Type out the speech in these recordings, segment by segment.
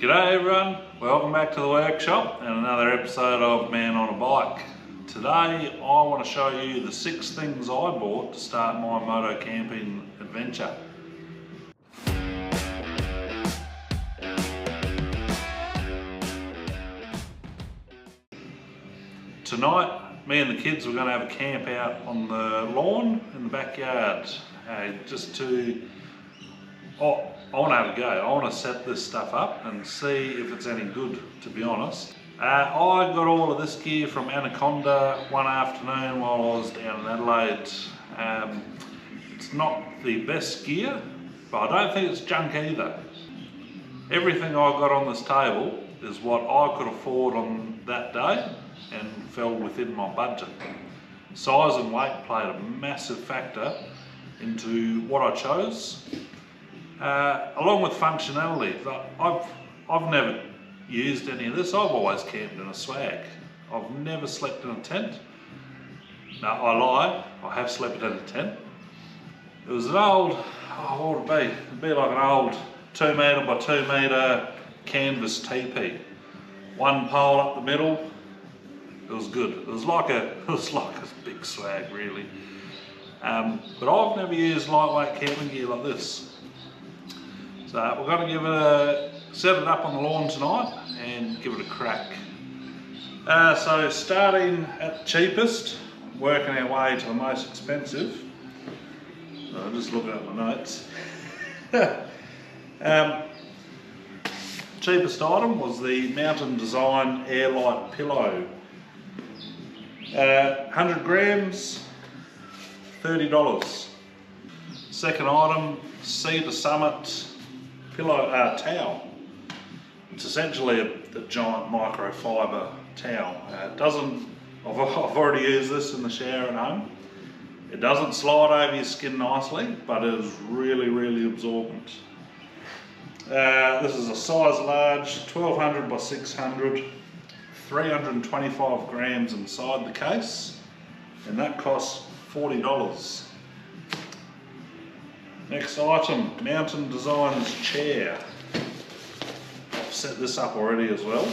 G'day everyone, welcome back to the workshop and another episode of Man on a Bike. Today I want to show you the 6 things I bought to start my moto camping adventure. Tonight, me and the kids were going to have a camp out on the lawn in the backyard. I want to have a go. I want to set this stuff up and see if it's any good, to be honest. I got all of this gear from Anaconda one afternoon while I was down in Adelaide. It's not the best gear, but I don't think it's junk either. Everything I got on this table is what I could afford on that day and fell within my budget. Size and weight played a massive factor into what I chose. Along with functionality. I've never used any of this. I've always camped in a swag. I've never slept in a tent. No, I lie, I have slept in a tent. It was an old, what would it be? It'd be like an old 2 metre by 2 metre canvas teepee. One pole up the middle. It was good. It was like a big swag really. But I've never used lightweight camping gear like this. So we're going to set it up on the lawn tonight and give it a crack. So starting at the cheapest, working our way to the most expensive. So I'm just looking at my notes. Cheapest item was the Mountain Design Airlight Pillow. 100 grams, $30. Second item, Cedar Summit pillow towel. It's essentially a giant microfiber towel. I've already used this in the shower at home. It doesn't slide over your skin nicely, but it is really absorbent. This is a size large, 1200 by 600, 325 grams inside the case, and that costs $40. Next item, Mountain Designs chair. I've set this up already as well.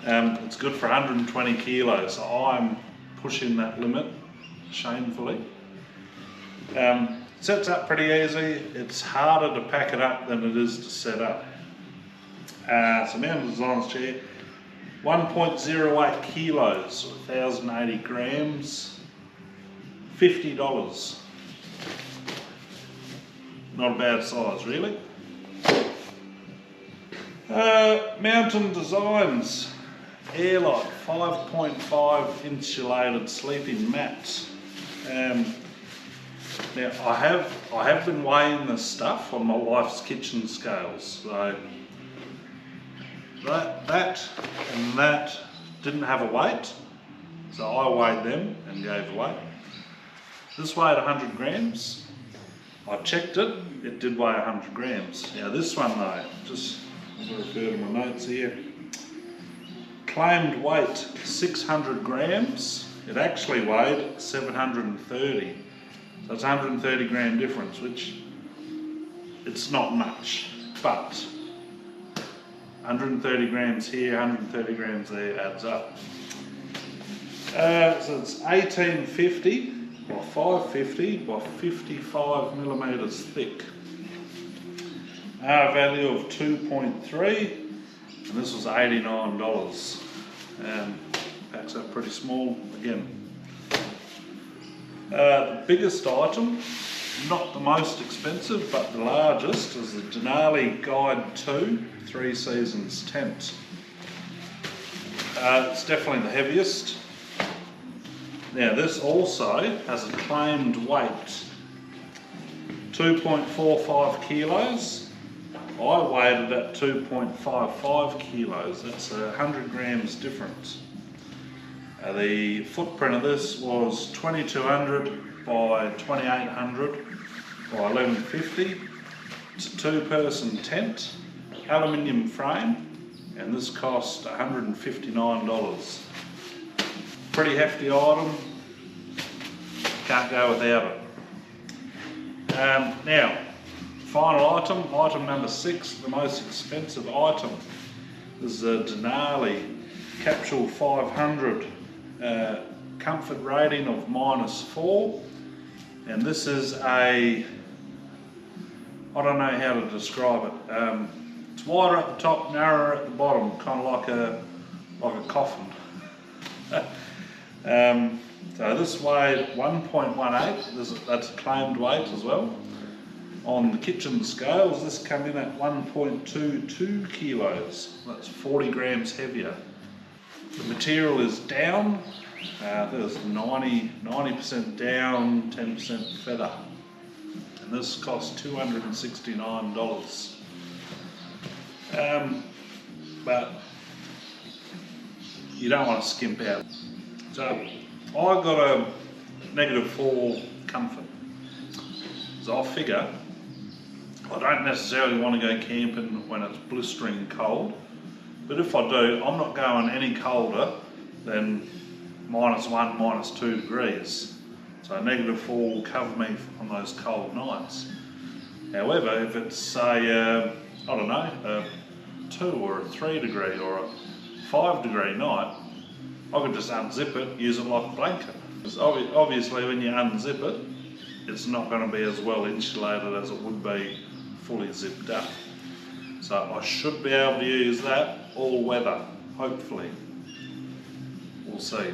It's good for 120 kilos, so I'm pushing that limit shamefully. Sets up pretty easy. It's harder to pack it up than it is to set up. So Mountain Designs chair, 1.08 kilos, 1,080 grams, $50. Not a bad size, really. Mountain Designs Airlight 5.5 insulated sleeping mats. Now I have been weighing this stuff on my wife's kitchen scales. So that and that didn't have a weight, so I weighed them and gave a weight. This weighed 100 grams. I checked it, it did weigh 100 grams. Now this one though, I'm going to refer to my notes here. Claimed weight 600 grams, it actually weighed 730. So it's a 130 gram difference, which it's not much, but 130 grams here, 130 grams there adds up. So it's 1850 by 550 by 55 millimeters thick. Value of 2.3, and this was $89. Packs up pretty small again. The biggest item, not the most expensive, but the largest, is the Denali Guide 2 3 Seasons tent. It's definitely the heaviest. Now this also has a claimed weight, 2.45 kilos. I weighed it at 2.55 kilos, that's 100 grams difference. The footprint of this was 2200 by 2800 by 1150. It's a 2-person tent, aluminium frame, and this cost $159. Pretty hefty item, can't go without it. Now, Final item, item number 6, the most expensive item. This is a Denali Capsule 500, comfort rating of -4, and this is a, I don't know how to describe it. It's wider at the top, narrower at the bottom, kind of like a coffin. So this weighed 1.18, that's a claimed weight as well. On the kitchen scales, this come in at 1.22 kilos, that's 40 grams heavier. The material is down, there's 90% down, 10% feather. And this cost $269. But you don't want to skimp out. So I got a -4 comfort. So I figure I don't necessarily want to go camping when it's blistering cold, but if I do, I'm not going any colder than -1, -2 degrees. So -4 will cover me on those cold nights. However, if it's say, I don't know, a 2 or a 3 degree or a 5 degree night, I could just unzip it, use it like a blanket. Because obviously when you unzip it, it's not going to be as well insulated as it would be fully zipped up. So I should be able to use that all weather, hopefully. We'll see.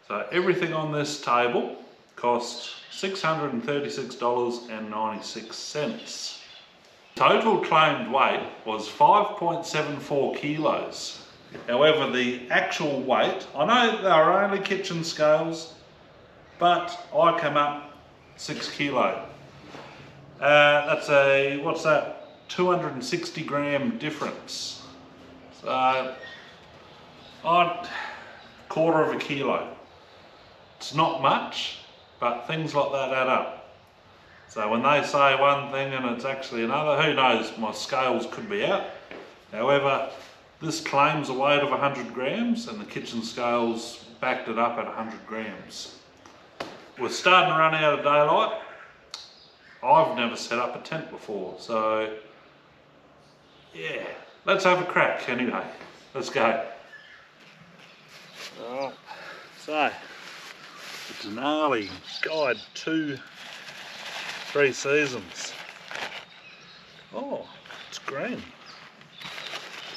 So everything on this table cost $636.96. Total claimed weight was 5.74 kilos. However, the actual weight, I know they are only kitchen scales, but I come up 6 kilo. That's a, what's that, 260 gram difference. So, quarter of a kilo. It's not much, but things like that add up. So when they say one thing and it's actually another, who knows, my scales could be out. However, this claims a weight of 100 grams and the kitchen scales backed it up at 100 grams. We're starting to run out of daylight. I've never set up a tent before, so yeah, let's have a crack anyway. Let's go. Alright, so the Denali Guide 2 3 Seasons. Oh, it's green.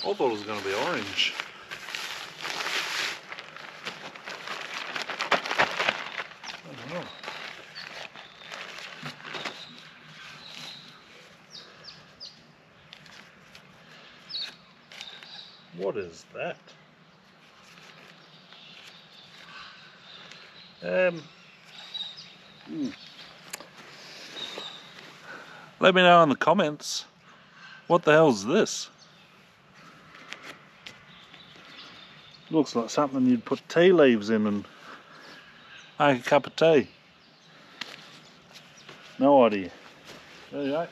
I thought it was going to be orange. Oh. What is that? Let me know in the comments, what the hell is this? Looks like something you'd put tea leaves in and make a cup of tea. No idea. There you go.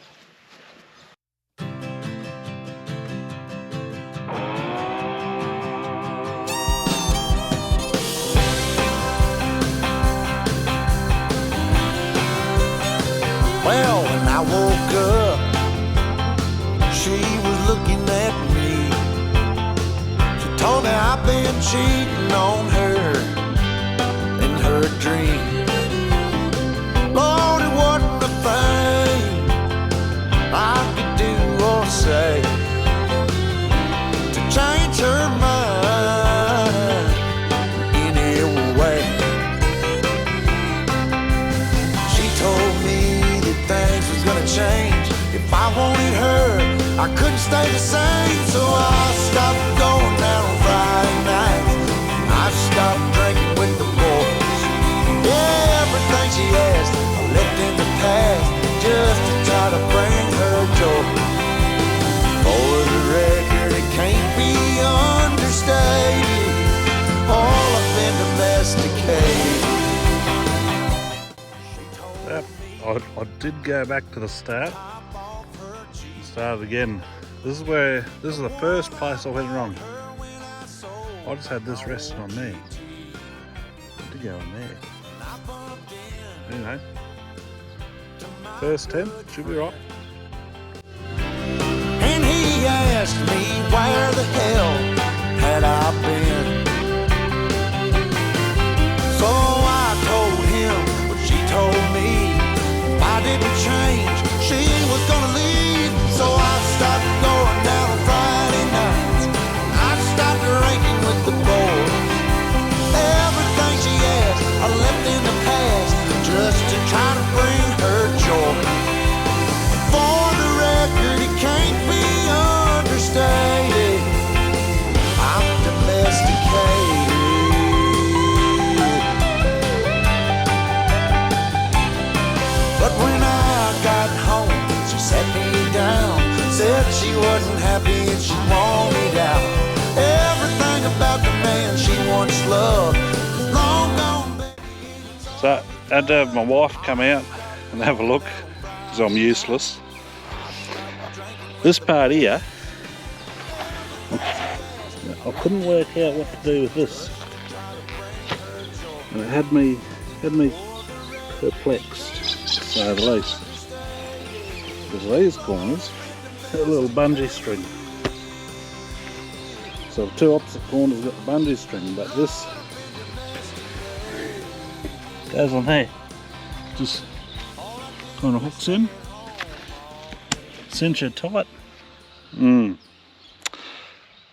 Well, when I woke up, she was looking at me. She told me I've been cheating on her in her dream. Lord, it wasn't a thing I could do or say to change her mind any way. She told me things was gonna change. If I wanted her, I couldn't stay the same. So I stopped going out on Friday nights. I stopped drinking with the boys. Yeah, everything she asked, I left in the past just to try to bring her joy. For the record, it can't be understated. All I've been domesticated. I did go back to the start and start again. This is the first place I went wrong. I just had this resting on there. It did go on there. Anyway, first tent, should be right. And he asked me where the hell had I been. So I told him what she told me. If I didn't change, she was gonna leave. So I stopped going down on Friday nights. I stopped drinking with the boys. Everything she asked, I left in the past just to try to bring her joy. For the record, it can't be understated, I'm domesticated. But when I got home, she sat me down, said she wasn't happy and she wanted out. Everything about the man she once loved is long gone, baby. So I had to have my wife come out and have a look because I'm useless. This part here, I couldn't work out what to do with this, and it had me perplexed, to say the least. Because these corners got a little bungee string, so the two opposite corners got the bungee string, but this goes on here, just kind of hooks in, cinch it tight.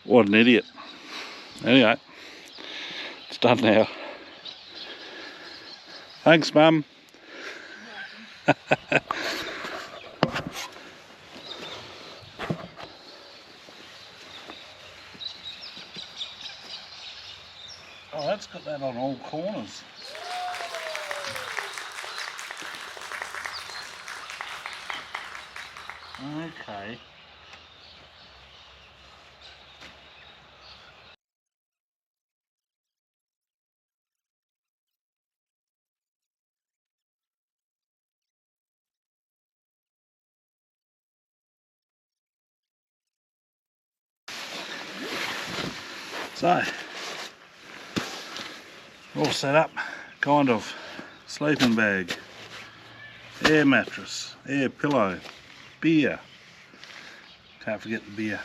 What an idiot. Anyway, it's done now. Thanks, Mum. Oh, that's got that on all corners. Okay. So, all set up, kind of. Sleeping bag, air mattress, air pillow, beer. Can't forget the beer.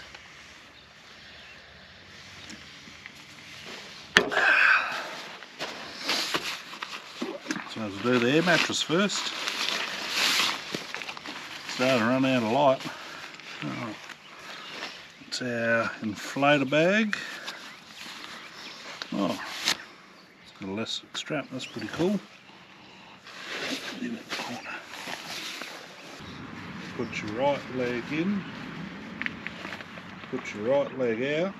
So I'll do the air mattress first. Starting to run out of light. It's our inflator bag. Oh, it's got a elastic strap, that's pretty cool. In that corner. Put your right leg in, put your right leg out,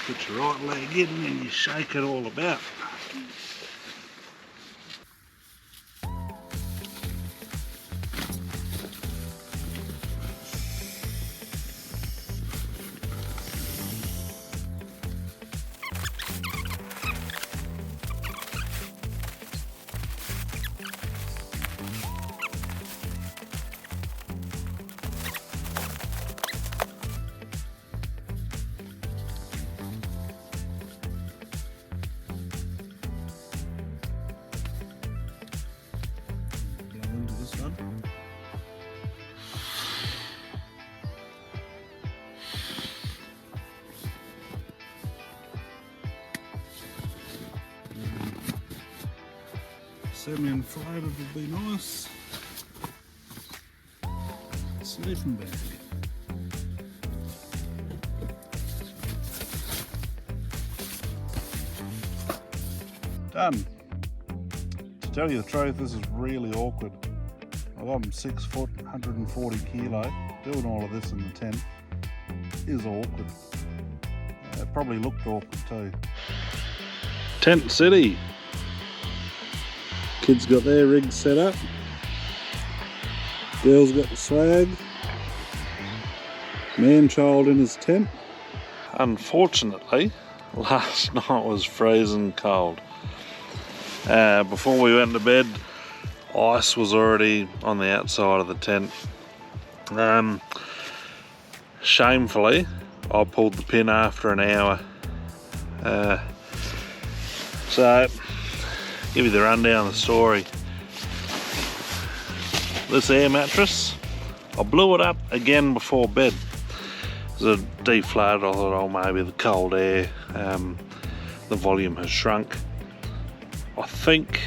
put your right leg in and you shake it all about. Semi-inflated would be nice. Sleeping bag. Done. To tell you the truth, this is really awkward. I'm 6 foot, 140 kilo. Doing all of this in the tent is awkward. It probably looked awkward too. Tent City. Kids got their rigs set up. Girls got the swag. Man-child in his tent. Unfortunately, last night was freezing cold. Before we went to bed, ice was already on the outside of the tent. Shamefully, I pulled the pin after an hour. So, give you the rundown of the story. this air mattress. I blew it up again before bed. It deflated. I thought, oh, maybe the cold air, the volume has shrunk. I think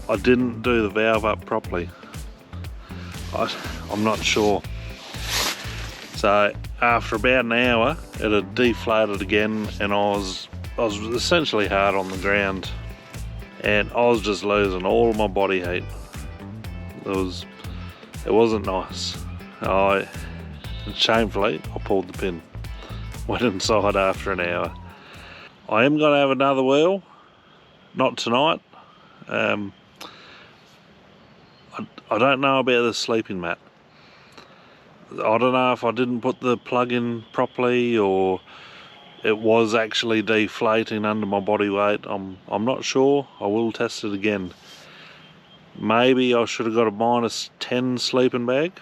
I didn't do the valve up properly. I'm not sure. So after about an hour, it had deflated again, and I was essentially hard on the ground, and I was just losing all my body heat. It wasn't nice. Shamefully, I pulled the pin. Went inside after an hour. I am going to have another wheel, not tonight. I don't know about the sleeping mat. I don't know if I didn't put the plug in properly, or it was actually deflating under my body weight. I'm not sure. I will test it again. Maybe I should have got a -10 sleeping bag.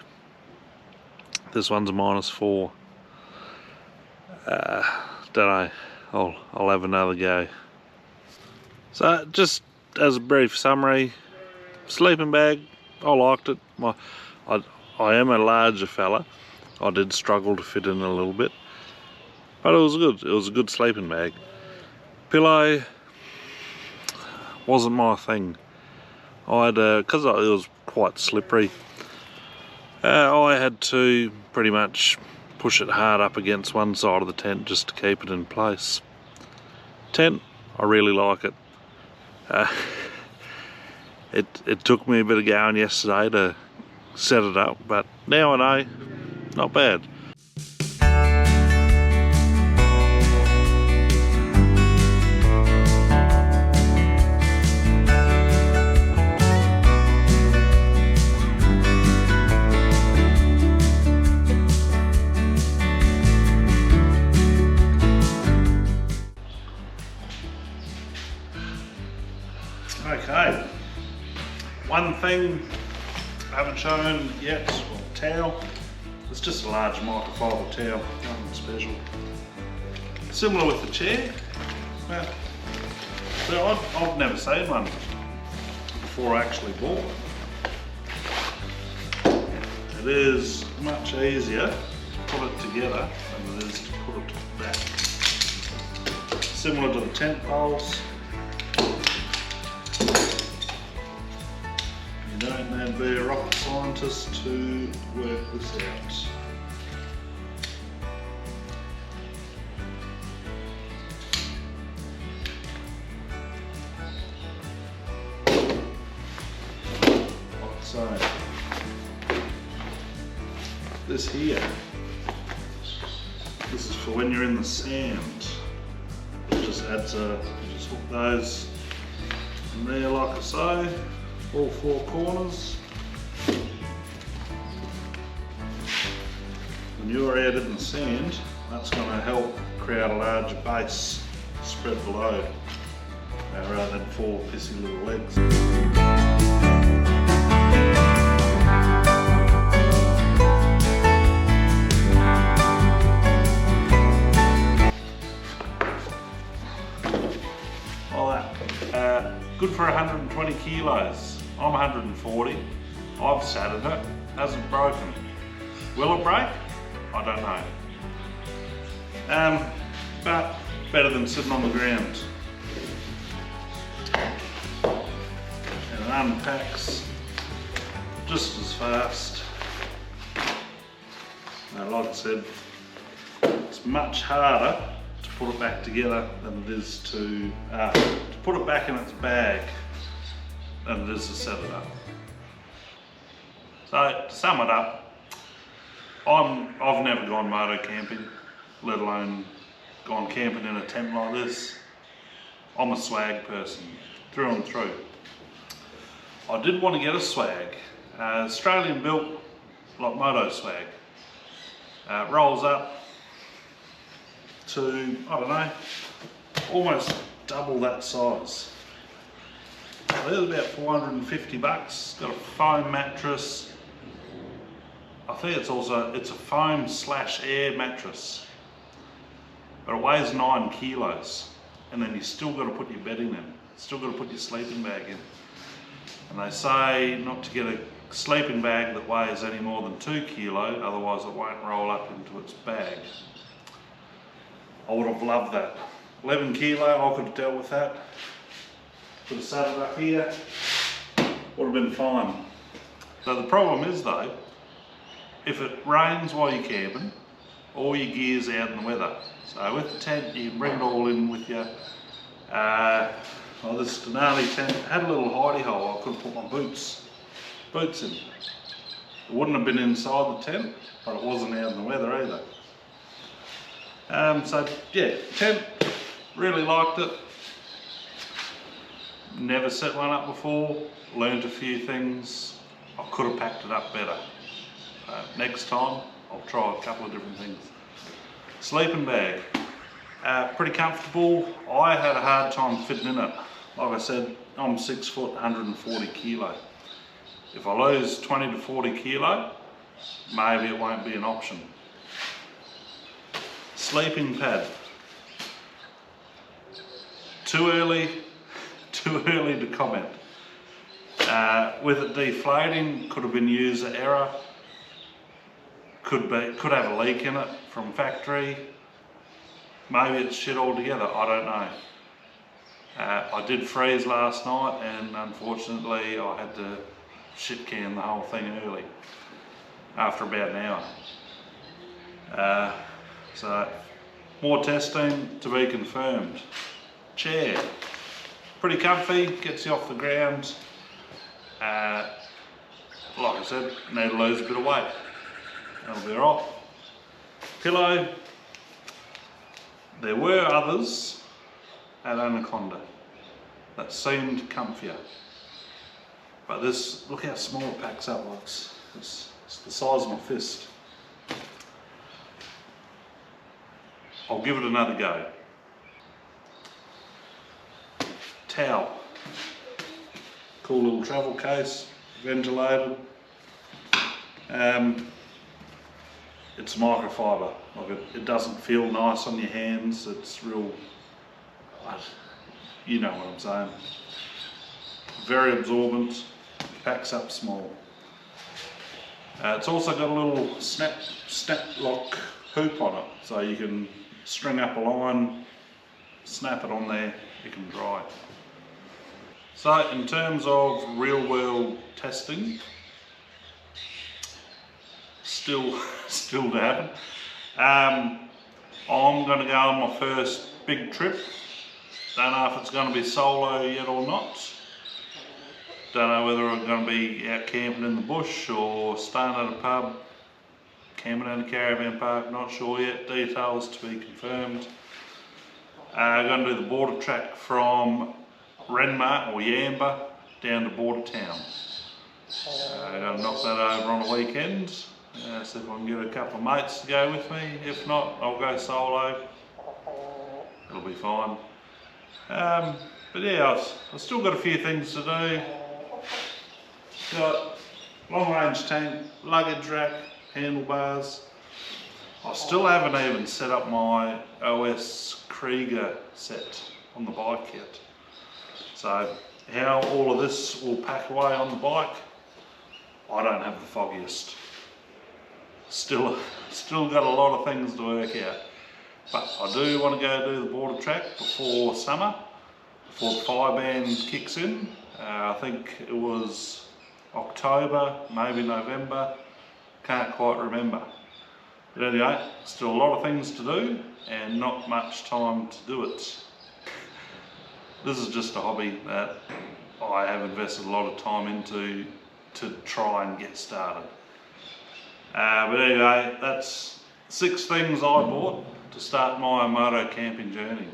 This one's a -4. Don't know. I'll have another go. So just as a brief summary, sleeping bag, I liked it. I am a larger fella. I did struggle to fit in a little bit, but it was good. It was a good sleeping bag. Pillow wasn't my thing. Because it was quite slippery, I had to pretty much push it hard up against one side of the tent just to keep it in place. Tent, I really like it. It took me a bit of going yesterday to set it up, but now I know, not bad. Okay, one thing I haven't shown yet, well, towel. It's just a large microfiber towel, nothing special. Similar with the chair, but I've never seen one before I actually bought it. It is much easier to put it together than it is to put it back. Similar to the tent poles. You don't need to be a rocket scientist to work this out. Like so. This here, this is for when you're in the sand. It just adds you just hook those in there like so. All four corners. When you're out in the sand, that's going to help create a larger base spread below, rather than four pissy little legs. All that. Good for 120 kilos. I'm 140, I've sat in it, hasn't broken. Will it break? I don't know. But better than sitting on the ground. And it unpacks just as fast. Now, like I said, it's much harder to put it back together than it is to put it back in its bag than it is to set it up. So to sum it up, I've never gone moto camping, let alone gone camping in a tent like this. I'm a swag person, through and through. I did want to get a swag, Australian built, like moto swag. Rolls up to, I don't know, almost double that size. There's about 450 bucks. Got a foam mattress. I think it's a foam / air mattress, but it weighs 9 kilos, and then you still got to put your bedding in. Still got to put your sleeping bag in. And they say not to get a sleeping bag that weighs any more than 2 kilo, otherwise it won't roll up into its bag. I would have loved that. 11 kilo, I could have dealt with that. Could have sat it up here, would have been fine. So the problem is though, if it rains while you're camping, all your gear's out in the weather. So with the tent, you can bring it all in with you. Well, this Denali tent had a little hidey hole. I could have put my boots in. It wouldn't have been inside the tent, but it wasn't out in the weather either. So yeah, tent, really liked it. Never set one up before, learned a few things. I could have packed it up better. Next time, I'll try a couple of different things. Sleeping bag, pretty comfortable. I had a hard time fitting in it. Like I said, I'm 6 foot, 140 kilo. If I lose 20 to 40 kilo, maybe it won't be an option. Sleeping pad. Too early to comment. With it deflating, could have been user error. Could have a leak in it from factory. Maybe it's shit altogether, I don't know. I did freeze last night and unfortunately I had to shit can the whole thing early, after about an hour. So, more testing to be confirmed. Chair, pretty comfy, gets you off the ground. Like I said, need to lose a bit of weight. That'll be alright. Pillow, there were others at Anaconda that seemed comfier. But this, look how small it packs up, it's the size of my fist. I'll give it another go. Towel, cool little travel case, ventilated. It's microfiber, like it doesn't feel nice on your hands, it's real, you know what I'm saying. Very absorbent, packs up small. It's also got a little snap lock hoop on it, so you can string up a line, snap it on there, it can dry. So in terms of real world testing, still to happen. I'm going to go on my first big trip. Don't know if it's going to be solo yet or not. Don't know whether I'm going to be out camping in the bush or staying at a pub, camping in a caravan park, not sure yet, details to be confirmed. I'm going to do the border track from Renmark or Yamba down to Border Town. I'm going to knock that over on a weekend. See if I can get a couple of mates to go with me. If not, I'll go solo. It'll be fine. But yeah, I've still got a few things to do. Got long range tank, luggage rack, handlebars. I still haven't even set up my OS Krieger set on the bike yet. So how all of this will pack away on the bike, I don't have the foggiest. Still got a lot of things to work out. But I do want to go do the border track before summer, before the fire ban kicks in. I think it was October, maybe November, can't quite remember. But anyway, still a lot of things to do and not much time to do it. This is just a hobby that I have invested a lot of time into to try and get started. But anyway, that's 6 things I bought to start my moto camping journey.